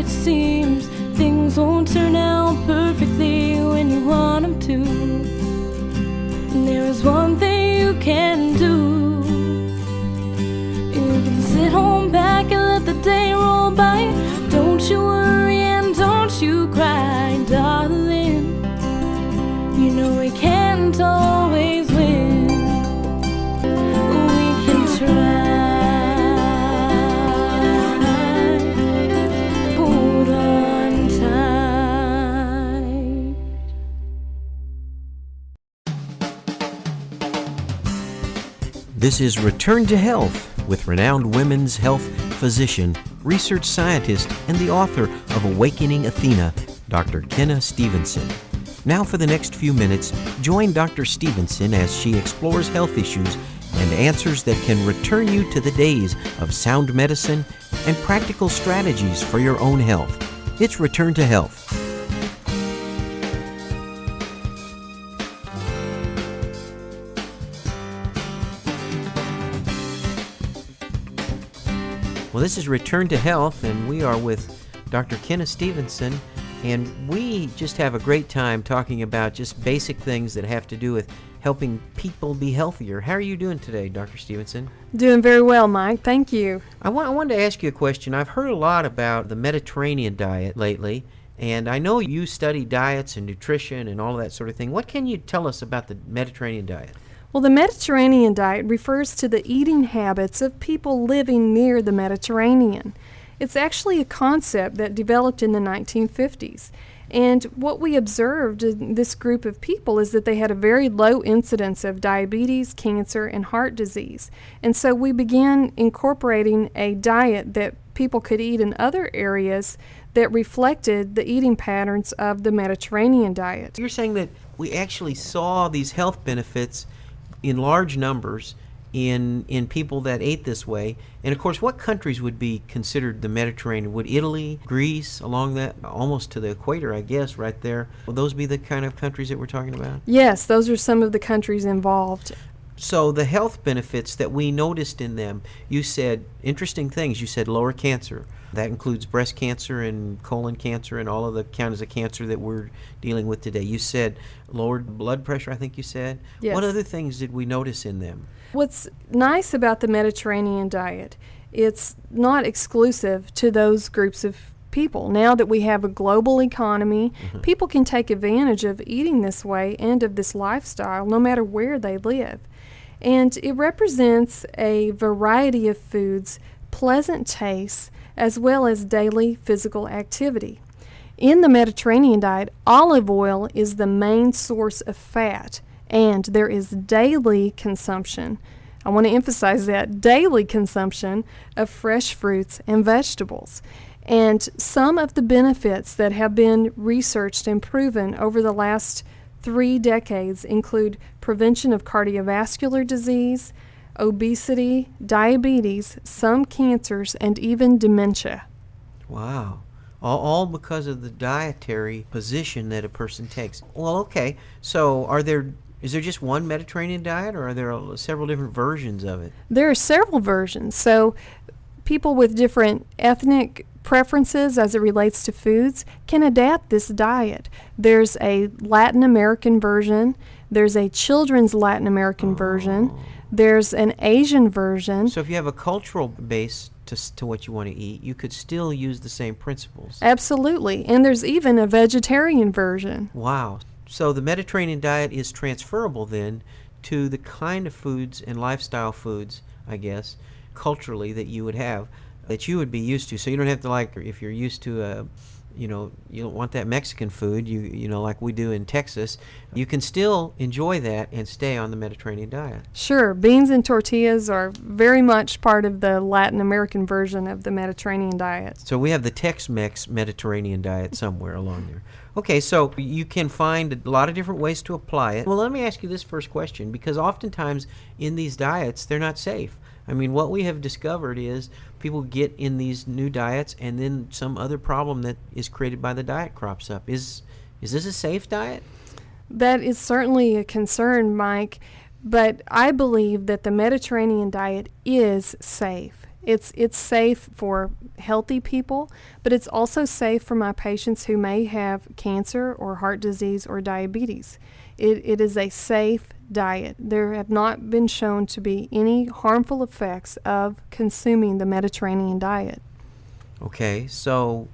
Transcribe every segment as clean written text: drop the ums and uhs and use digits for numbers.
it seems things won't turn out perfectly when you want them to. And there is one thing you can do. You can sit home back and let the day roll by. Don't you worry and don't you cry, darling. You know we can't always win. We can try. Hold on tight. This is Return to Health with renowned women's health physician, research scientist, and the author of Awakening Athena, Dr. Kenna Stevenson. Now for the next few minutes, join Dr. Stevenson as she explores health issues and answers that can return you to the days of sound medicine and practical strategies for your own health. It's Return to Health. Well, this is Return to Health, and we are with Dr. Kenna Stevenson, and we just have a great time talking about just basic things that have to do with helping people be healthier. How are you doing today, Dr. Stevenson? Doing very well, Mike. Thank you. I wanted to ask you a question. I've heard a lot about the Mediterranean diet lately, and I know you study diets and nutrition and all of that sort of thing. What can you tell us about the Mediterranean diet? Well, the Mediterranean diet refers to the eating habits of people living near the Mediterranean. It's actually a concept that developed in the 1950s. And what we observed in this group of people is that they had a very low incidence of diabetes, cancer, and heart disease. And so we began incorporating a diet that people could eat in other areas that reflected the eating patterns of the Mediterranean diet. You're saying that we actually saw these health benefits in large numbers in people that ate this way. And of course, what countries would be considered the Mediterranean? Would Italy, Greece, along that, almost to the equator, I guess, right there, would those be the kind of countries that we're talking about? Yes, those are some of the countries involved. So the health benefits that we noticed in them, you said interesting things. You said lower cancer. That includes breast cancer and colon cancer and all of the kinds of cancer that we're dealing with today. You said lowered blood pressure, I think you said. Yes. What other things did we notice in them? What's nice about the Mediterranean diet, it's not exclusive to those groups of people. Now that we have a global economy, people can take advantage of eating this way and of this lifestyle no matter where they live. And it represents a variety of foods, pleasant tastes, as well as daily physical activity. In the Mediterranean diet, olive oil is the main source of fat, and there is daily consumption. I want to emphasize that, daily consumption of fresh fruits and vegetables. And some of the benefits that have been researched and proven over the last 3 decades include prevention of cardiovascular disease, obesity, diabetes, some cancers, and even dementia. Wow. All because of the dietary position that a person takes. Well, okay. So is there just one Mediterranean diet, or are there several different versions of it? There are several versions. So people with different ethnic preferences as it relates to foods can adapt this diet. There's a Latin American version. There's a children's Latin American version. There's an Asian version. So if you have a cultural base to what you want to eat, you could still use the same principles. Absolutely. And there's even a vegetarian version. Wow. So the Mediterranean diet is transferable then to the kind of foods and lifestyle foods, I guess, culturally that you would have, that you would be used to. So you don't have to, like, if you're used to you don't want that Mexican food, you know, like we do in Texas, you can still enjoy that and stay on the Mediterranean diet. Sure. Beans and tortillas are very much part of the Latin American version of the Mediterranean diet. So we have the Tex-Mex Mediterranean diet somewhere along there. Okay, so you can find a lot of different ways to apply it. Well, let me ask you this first question, because oftentimes in these diets, they're not safe. I mean, what we have discovered is people get in these new diets and then some other problem that is created by the diet crops up. Is this a safe diet? That is certainly a concern, Mike, but I believe that the Mediterranean diet is safe. It's safe for healthy people, but it's also safe for my patients who may have cancer or heart disease or diabetes. It is a safe diet. There have not been shown to be any harmful effects of consuming the Mediterranean diet. Okay, so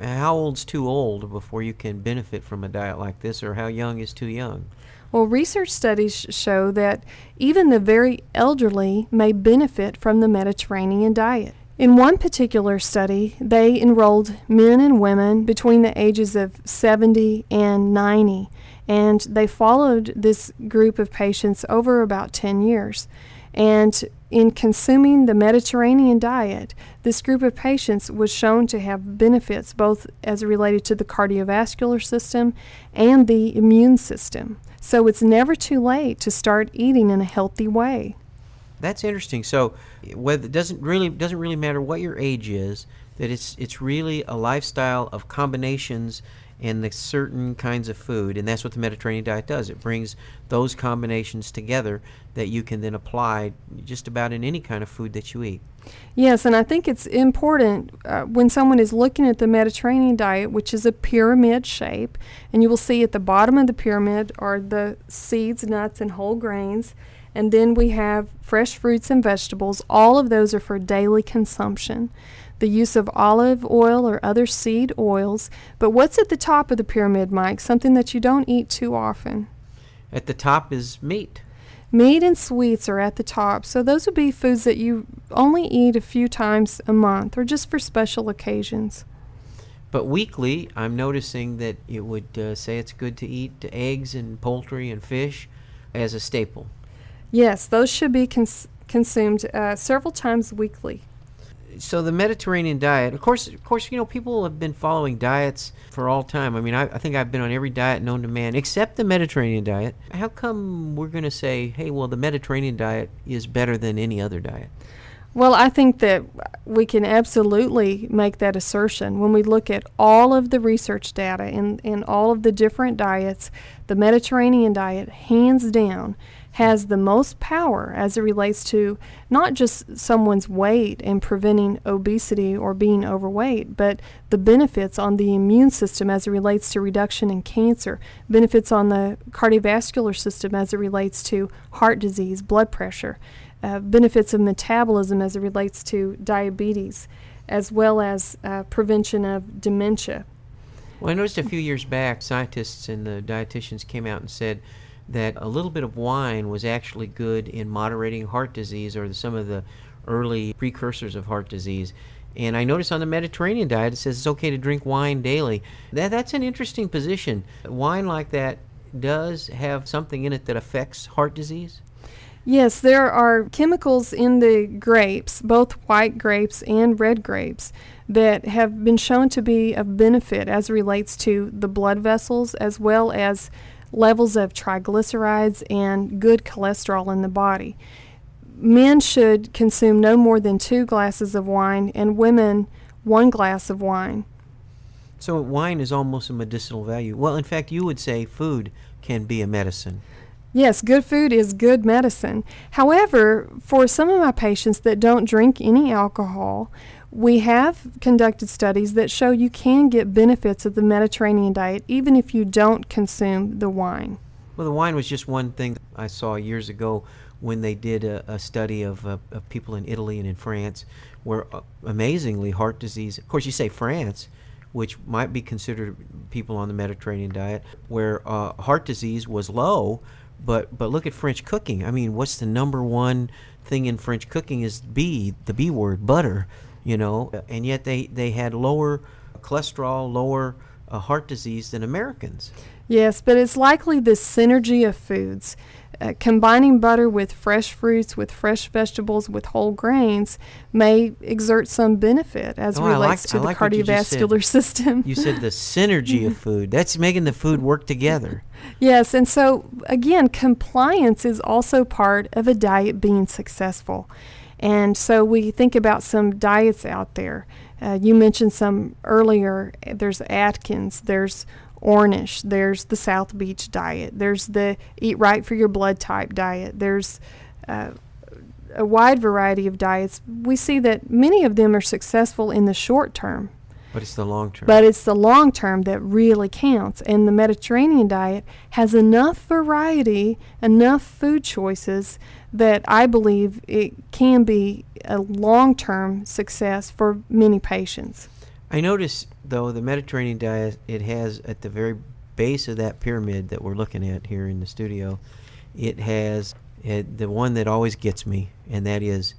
how old's too old before you can benefit from a diet like this, or how young is too young? Well, research studies show that even the very elderly may benefit from the Mediterranean diet. In one particular study, they enrolled men and women between the ages of 70 and 90, and they followed this group of patients over about 10 years. And in consuming the Mediterranean diet, this group of patients was shown to have benefits both as related to the cardiovascular system and the immune system. So it's never too late to start eating in a healthy way. That's interesting. So, whether it doesn't really matter what your age is, that it's really a lifestyle of combinations and the certain kinds of food, and that's what the Mediterranean diet does. It brings those combinations together that you can then apply just about in any kind of food that you eat. Yes, and I think it's important when someone is looking at the Mediterranean diet, which is a pyramid shape, and you will see at the bottom of the pyramid are the seeds, nuts, and whole grains, and then we have fresh fruits and vegetables. All of those are for daily consumption. The use of olive oil or other seed oils. But what's at the top of the pyramid, Mike? Something that you don't eat too often. At the top is meat. Meat and sweets are at the top. So those would be foods that you only eat a few times a month or just for special occasions. But weekly, I'm noticing that it would say it's good to eat eggs and poultry and fish as a staple. Yes, those should be consumed several times weekly. So the Mediterranean diet, of course, people have been following diets for all time. I mean, I think I've been on every diet known to man except the Mediterranean diet. How come we're going to say, hey, well, the Mediterranean diet is better than any other diet? Well, I think that we can absolutely make that assertion. When we look at all of the research data in all of the different diets, the Mediterranean diet, hands down, has the most power as it relates to not just someone's weight and preventing obesity or being overweight, but the benefits on the immune system as it relates to reduction in cancer, benefits on the cardiovascular system as it relates to heart disease, blood pressure, benefits of metabolism as it relates to diabetes, as well as prevention of dementia. Well, I noticed a few years back, scientists and the dietitians came out and said that a little bit of wine was actually good in moderating heart disease or some of the early precursors of heart disease. And I noticed on the Mediterranean diet it says it's okay to drink wine daily. That's an interesting position. Wine like that does have something in it that affects heart disease? Yes, there are chemicals in the grapes, both white grapes and red grapes, that have been shown to be of benefit as it relates to the blood vessels as well as levels of triglycerides and good cholesterol in the body. Men should consume no more than 2 glasses of wine and women 1 glass of wine. So wine is almost a medicinal value. Well, in fact, you would say food can be a medicine. Yes, good food is good medicine. However, for some of my patients that don't drink any alcohol, we have conducted studies that show you can get benefits of the Mediterranean diet even if you don't consume the wine. Well, the wine was just one thing I saw years ago when they did a study of people in Italy and in France where amazingly heart disease, of course you say France, which might be considered people on the Mediterranean diet, where heart disease was low, but look at French cooking. I mean, what's the number one thing in French cooking is the B word, butter. And yet they had lower cholesterol, lower heart disease than Americans. Yes, but it's likely the synergy of foods. Combining butter with fresh fruits, with fresh vegetables, with whole grains may exert some benefit as it relates to the cardiovascular system. You said the synergy of food. That's making the food work together. Yes, and so again, compliance is also part of a diet being successful. And so we think about some diets out there. You mentioned some earlier. There's Atkins, there's Ornish, there's the South Beach diet, there's the Eat Right for Your Blood Type diet, there's a wide variety of diets, we see that many of them are successful in the short term. But it's the long term. But it's the long term that really counts. And the Mediterranean diet has enough variety, enough food choices that I believe it can be a long-term success for many patients. I notice, though, the Mediterranean diet, it has at the very base of that pyramid that we're looking at here in the studio, it has the one that always gets me, and that is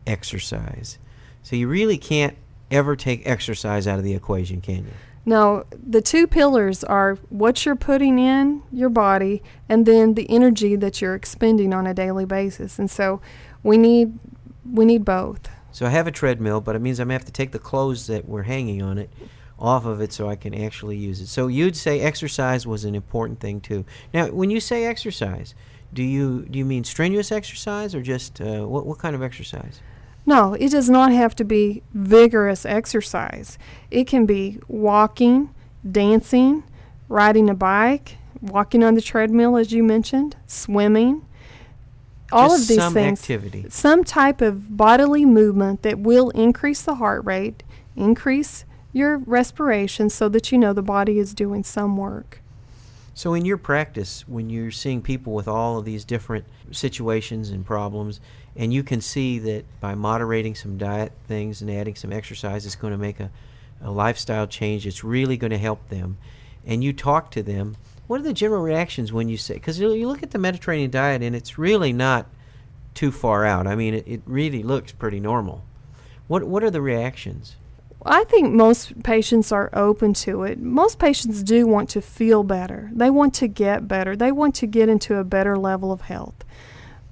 exercise. So you really can't ever take exercise out of the equation, can you? No, the two pillars are what you're putting in your body and then the energy that you're expending on a daily basis. And so we need both. So I have a treadmill, but it means I'm going to have to take the clothes that were hanging on it off of it so I can actually use it. So you'd say exercise was an important thing too. Now, when you say exercise, do you mean strenuous exercise or just what kind of exercise? No, it does not have to be vigorous exercise. It can be walking, dancing, riding a bike, walking on the treadmill, as you mentioned, swimming. All just of these some things, activity. Some type of bodily movement that will increase the heart rate, increase your respiration so that you know the body is doing some work. So in your practice, when you're seeing people with all of these different situations and problems, and you can see that by moderating some diet things and adding some exercise, it's going to make a lifestyle change. It's really going to help them. And you talk to them. What are the general reactions when you say, because you look at the Mediterranean diet and it's really not too far out. I mean, it really looks pretty normal. What are the reactions? I think most patients are open to it. Most patients do want to feel better. They want to get better. They want to get into a better level of health.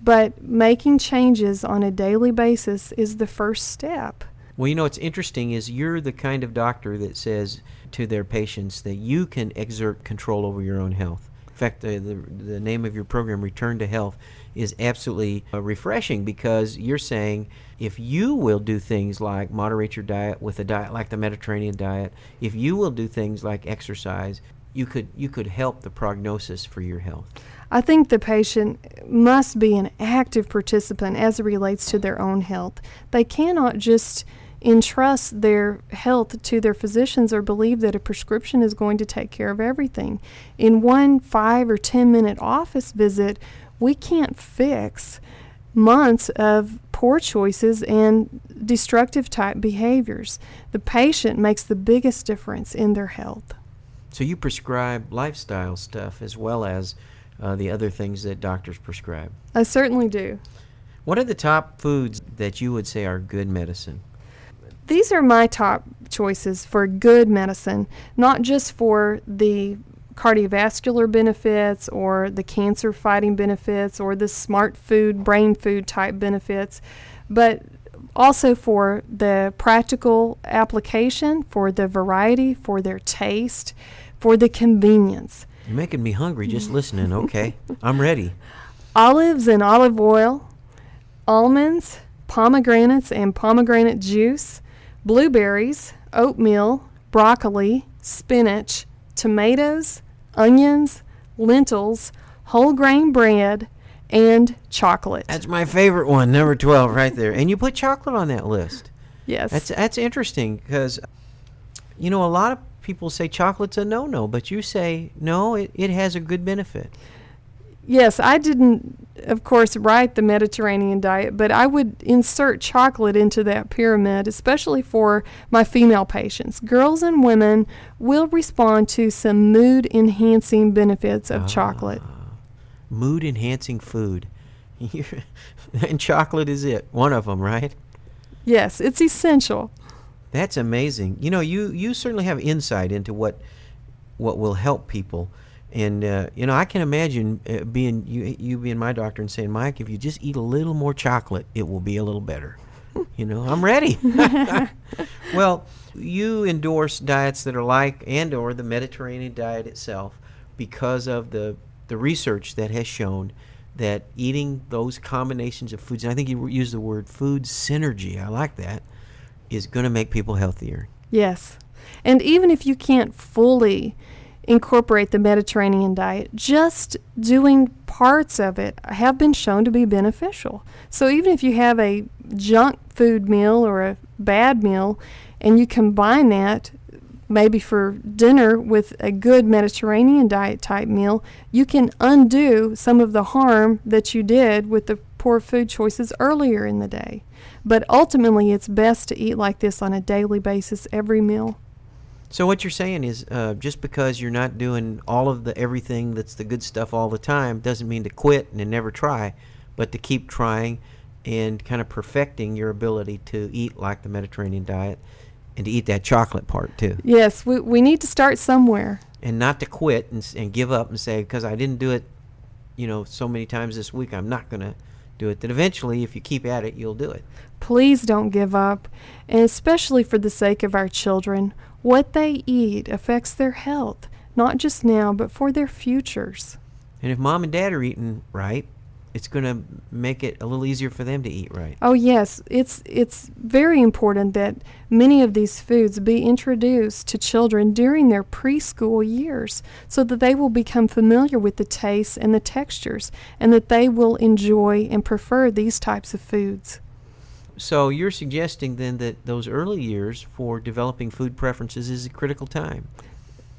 But making changes on a daily basis is the first step. Well, you know, what's interesting is you're the kind of doctor that says to their patients that you can exert control over your own health. In fact, the name of your program, Return to Health, is absolutely refreshing because you're saying if you will do things like moderate your diet with a diet like the Mediterranean diet, if you will do things like exercise, you could help the prognosis for your health. I think the patient must be an active participant as it relates to their own health. They cannot just entrust their health to their physicians or believe that a prescription is going to take care of everything. In one 5 or 10 minute office visit, we can't fix months of poor choices and destructive type behaviors. The patient makes the biggest difference in their health. So you prescribe lifestyle stuff as well as the other things that doctors prescribe. I certainly do. What are the top foods that you would say are good medicine? These are my top choices for good medicine, not just for the cardiovascular benefits or the cancer fighting benefits or the smart food, brain food type benefits, but also for the practical application, for the variety, for their taste, for the convenience. You're making me hungry just listening. Okay, I'm ready. Olives and olive oil, almonds, pomegranates and pomegranate juice, blueberries, oatmeal, broccoli, spinach, tomatoes, onions, lentils, whole grain bread, and chocolate. That's my favorite one, number 12 right there. And you put chocolate on that list. Yes. That's interesting because, you know, a lot of people say chocolate's a no-no, but you say, no, it has a good benefit. Yes, I didn't, of course, write the Mediterranean diet, but I would insert chocolate into that pyramid, especially for my female patients. Girls and women will respond to some mood-enhancing benefits of chocolate. Mood-enhancing food. And chocolate is it, one of them, right? Yes, it's essential. That's amazing. You know, you certainly have insight into what will help people. And, you know, I can imagine being you being my doctor and saying, Mike, if you just eat a little more chocolate, it will be a little better. You know, I'm ready. Well, you endorse diets that are like and or the Mediterranean diet itself because of the research that has shown that eating those combinations of foods, and I think you use the word food synergy, I like that, is going to make people healthier. Yes. And even if you can't fully incorporate the Mediterranean diet, just doing parts of it have been shown to be beneficial. So even if you have a junk food meal or a bad meal and you combine that maybe for dinner with a good Mediterranean diet type meal, you can undo some of the harm that you did with the poor food choices earlier in the day. But ultimately, it's best to eat like this on a daily basis, every meal. So what you're saying is just because you're not doing all of the everything that's the good stuff all the time doesn't mean to quit and never try, but to keep trying and kind of perfecting your ability to eat like the Mediterranean diet and to eat that chocolate part too. Yes, we need to start somewhere. And not to quit and give up and say, because I didn't do it, so many times this week, I'm not going to do it. That eventually, if you keep at it, you'll do it. Please don't give up, and especially for the sake of our children. What they eat affects their health, not just now, but for their futures. And if mom and dad are eating right, it's going to make it a little easier for them to eat right. Oh yes, it's very important that many of these foods be introduced to children during their preschool years so that they will become familiar with the tastes and the textures and that they will enjoy and prefer these types of foods. So you're suggesting then that those early years for developing food preferences is a critical time.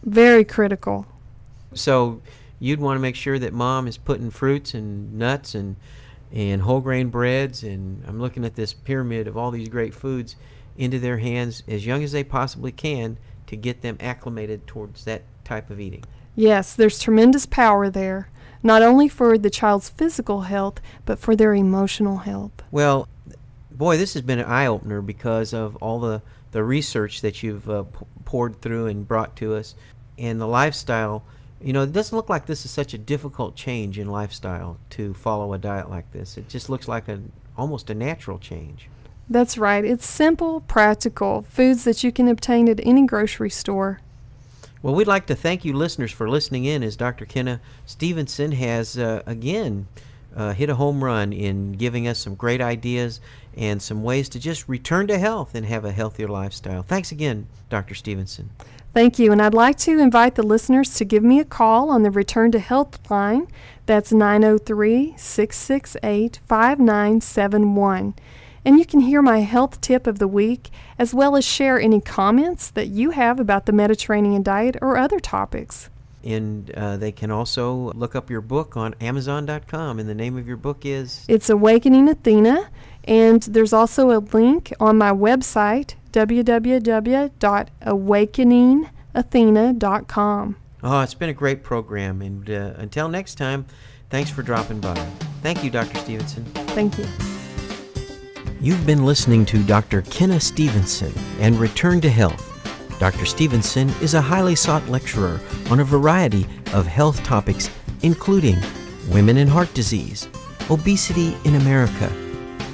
Very critical. So you'd want to make sure that mom is putting fruits and nuts and whole grain breads, and I'm looking at this pyramid of all these great foods, into their hands as young as they possibly can to get them acclimated towards that type of eating. Yes, there's tremendous power there, not only for the child's physical health, but for their emotional health. Well, boy, this has been an eye-opener because of all the research that you've poured through and brought to us, and the lifestyle. It doesn't look like this is such a difficult change in lifestyle to follow a diet like this. It just looks like almost a natural change. That's right. It's simple, practical, foods that you can obtain at any grocery store. Well, we'd like to thank you listeners for listening in as Dr. Kenna Stevenson has, again, hit a home run in giving us some great ideas and some ways to just return to health and have a healthier lifestyle. Thanks again, Dr. Stevenson. Thank you, and I'd like to invite the listeners to give me a call on the Return to Health line. That's 903-668-5971. And you can hear my health tip of the week, as well as share any comments that you have about the Mediterranean diet or other topics. And they can also look up your book on Amazon.com, and the name of your book is? It's Awakening Athena, and there's also a link on my website, www.awakeningathena.com. Oh, it's been a great program, and until next time, thanks for dropping by. Thank you, Dr. Stevenson. Thank you. You've been listening to Dr. Kenna Stevenson and Return to Health. Dr. Stevenson is a highly sought lecturer on a variety of health topics, including women and heart disease, obesity in America,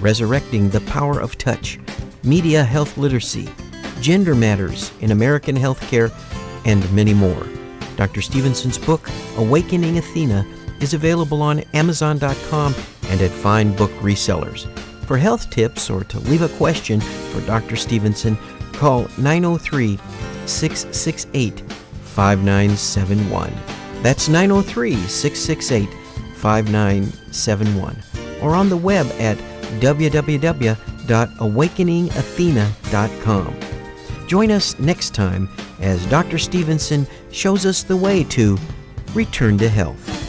resurrecting the power of touch, media health literacy, gender matters in American healthcare, and many more. Dr. Stevenson's book, Awakening Athena, is available on Amazon.com and at fine book resellers. For health tips or to leave a question for Dr. Stevenson, call 903-668-5971. That's 903-668-5971. Or on the web at www.awakeningathena.com. Join us next time as Dr. Stevenson shows us the way to return to health.